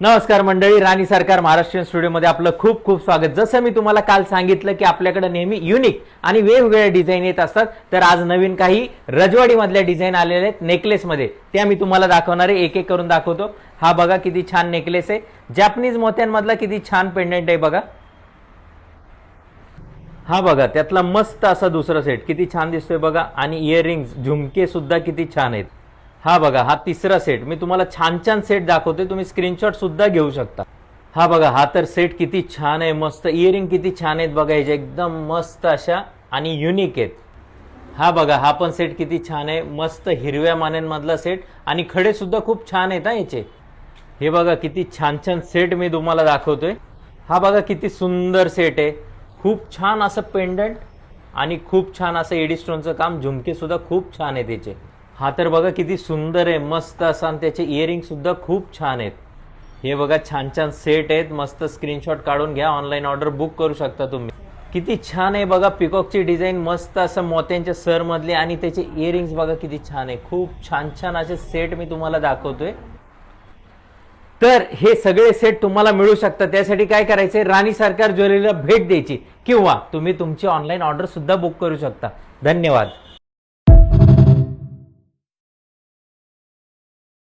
नमस्कार मंडळी, राणी सरकार महाराष्ट्रीयन स्टुडिओमध्ये आपलं खूप खूप स्वागत। जसं मी तुम्हाला काल सांगितलं की आपल्याकडे नेहमी युनिक आणि वेगवेगळे डिझाईन येत असतात, तर आज नवीन काही रजवाडी मधल्या डिझाईन आलेले आहेत नेकलेस मध्ये, त्या मी तुम्हाला दाखवणार आहे। एक एक करून दाखवतो। हा बघा किती छान नेकलेस आहे, जॅपनीज मोत्यांमधला किती छान पेंडंट आहे बघा। हा बघा त्यातला मस्त असा दुसरा सेट किती छान दिसतोय बघा, आणि इयरिंग्स झुमके सुद्धा किती छान आहेत। हा बघा हा तिसरा सेट, मी तुम्हाला छान छान सेट दाखवतोय, तुम्ही स्क्रीनशॉट सुद्धा घेऊ शकता। हा बघा हा तर सेट किती छान आहे, मस्त इयरिंग किती छान आहेत बघा, याचे एकदम मस्त अशा आणि युनिक आहेत। हा बघा हा पण सेट किती छान आहे, मस्त हिरव्या मान्यांमधला सेट, आणि खडे सुद्धा खूप छान आहेत याचे। हे बघा किती छान छान सेट मी तुम्हाला दाखवतोय। हा बघा किती सुंदर सेट आहे, खूप छान असं पेंडंट आणि खूप छान असं एडी स्टोनचं काम, झुमके सुद्धा खूप छान आहेत त्याचे। हा तर बघा किती सुंदर आहे, मस्त असं, आणि त्याचे इयरिंग सुद्धा खूप छान आहेत। हे बघा छान छान सेट आहेत, मस्त स्क्रीनशॉट काढून घ्या, ऑनलाईन ऑर्डर बुक करू शकता तुम्ही। किती छान आहे बघा पिकॉकची डिझाईन, मस्त असं मोत्यांच्या सर मधले, आणि त्याचे इयरिंग्स बघा किती छान आहे। खूप छान छान असे सेट मी तुम्हाला दाखवतोय। तर हे सगळे सेट तुम्हाला मिळू शकतात, त्यासाठी काय करायचंय, राणी सरकार ज्वेलरीला भेट द्यायची, किंवा तुम्ही तुमची ऑनलाईन ऑर्डर सुद्धा बुक करू शकता। धन्यवाद।